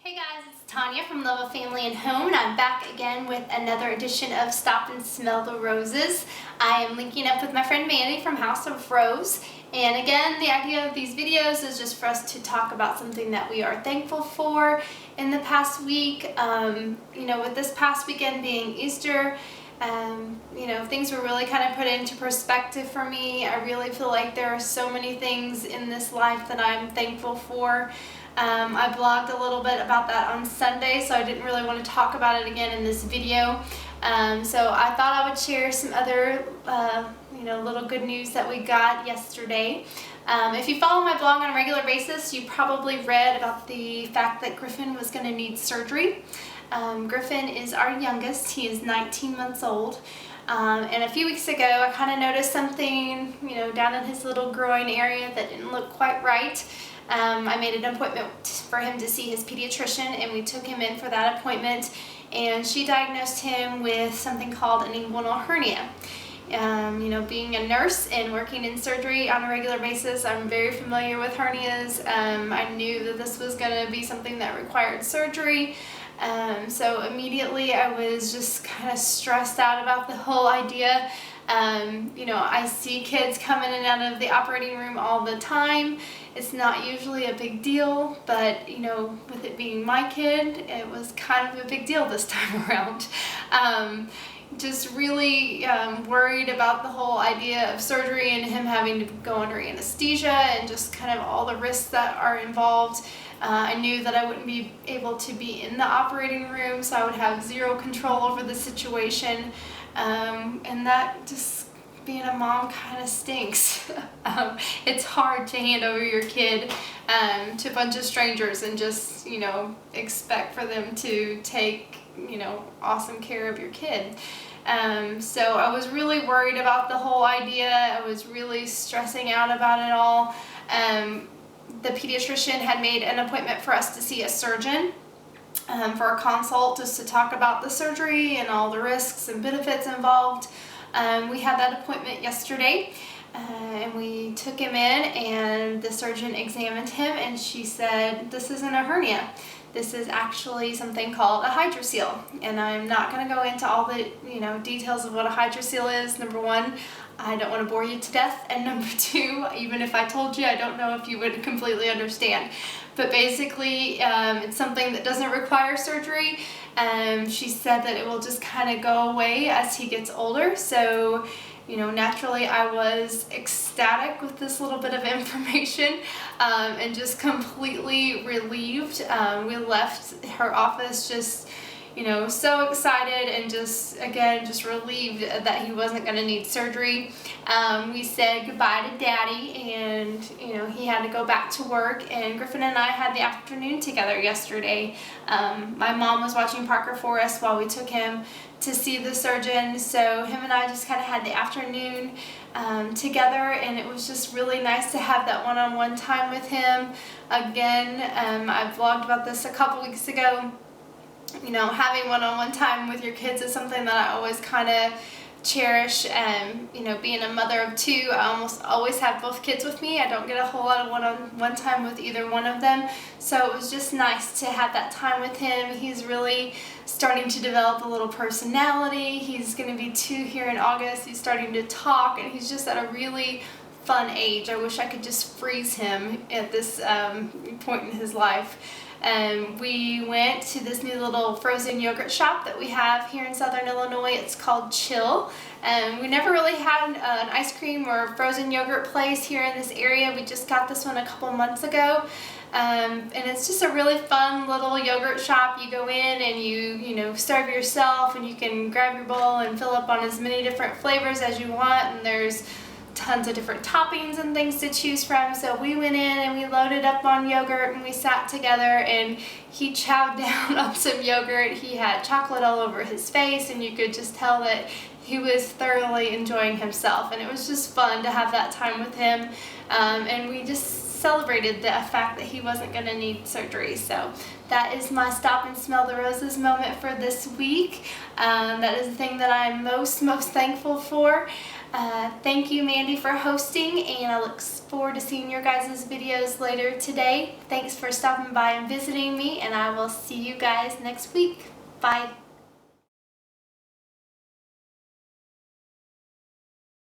Hey guys, it's Tanya from Love of Family and Home, and I'm back again with another edition of Stop and Smell the Roses. I am linking up with my friend Mandy from House of Rose, and again, the idea of these videos is just for us to talk about something that we are thankful for in the past week. With this past weekend being Easter, things were really kind of put into perspective for me. I really feel like there are so many things in this life that I'm thankful for. I blogged a little bit about that on Sunday, so I didn't really want to talk about it again in this video. So I thought I would share some other, little good news that we got yesterday. If you follow my blog on a regular basis, you probably read about the fact that Griffin was going to need surgery. Griffin is our youngest. He is 19 months old. And a few weeks ago, I kind of noticed something, down in his little groin area that didn't look quite right. I made an appointment for him to see his pediatrician, and we took him in for that appointment, and she diagnosed him with something called an inguinal hernia. Being a nurse and working in surgery on a regular basis, I'm very familiar with hernias. I knew that this was going to be something that required surgery. So immediately I was just kind of stressed out about the whole idea. I see kids coming in and out of the operating room all the time. It's not usually a big deal, but with it being my kid, it was kind of a big deal this time around. Just really worried about the whole idea of surgery and him having to go under anesthesia and just kind of all the risks that are involved. I knew that I wouldn't be able to be in the operating room, so I would have zero control over the situation. And that just, being a mom kind of stinks. It's hard to hand over your kid to a bunch of strangers and just, expect for them to take, awesome care of your kid. So I was really worried about the whole idea. I was really stressing out about it all. The pediatrician had made an appointment for us to see a surgeon for a consult, just to talk about the surgery and all the risks and benefits involved. We had that appointment yesterday, and we took him in, and the surgeon examined him, and she said, "This isn't a hernia. This is actually something called a hydrocele." And I'm not going to go into all the details of what a hydrocele is. Number one, I don't want to bore you to death, and number two, even if I told you, I don't know if you would completely understand. But basically, it's something that doesn't require surgery. She said that it will just kind of go away as he gets older. So, naturally I was ecstatic with this little bit of information and just completely relieved. We left her office just so excited and just relieved that he wasn't going to need surgery. We said goodbye to Daddy, and he had to go back to work, and Griffin and I had the afternoon together yesterday. My mom was watching Parker for us while we took him to see the surgeon, so him and I just kind of had the afternoon together, and it was just really nice to have that one-on-one time with him. Again, I vlogged about this a couple weeks ago. Having one-on-one time with your kids is something that I always kind of cherish. Being a mother of two, I almost always have both kids with me. I don't get a whole lot of one-on-one time with either one of them, so it was just nice to have that time with him. He's really starting to develop a little personality. He's going to be 2 here in August. He's starting to talk, and he's just at a really fun age. I wish I could just freeze him at this point in his life. We went to this new little frozen yogurt shop that we have here in Southern Illinois. It's called Chill. We never really had an ice cream or frozen yogurt place here in this area. We just got this one a couple months ago. And it's just a really fun little yogurt shop. You go in and you serve yourself, and you can grab your bowl and fill up on as many different flavors as you want, and there's tons of different toppings and things to choose from. So we went in and we loaded up on yogurt, and we sat together, and he chowed down on some yogurt. He had chocolate all over his face, and you could just tell that he was thoroughly enjoying himself, and it was just fun to have that time with him. And we just celebrated the fact that he wasn't going to need surgery. So that is my Stop and Smell the Roses moment for this week. That is the thing that I'm most thankful for. Thank you, Mandy, for hosting, and I look forward to seeing your guys' videos later today. Thanks for stopping by and visiting me, and I will see you guys next week. Bye.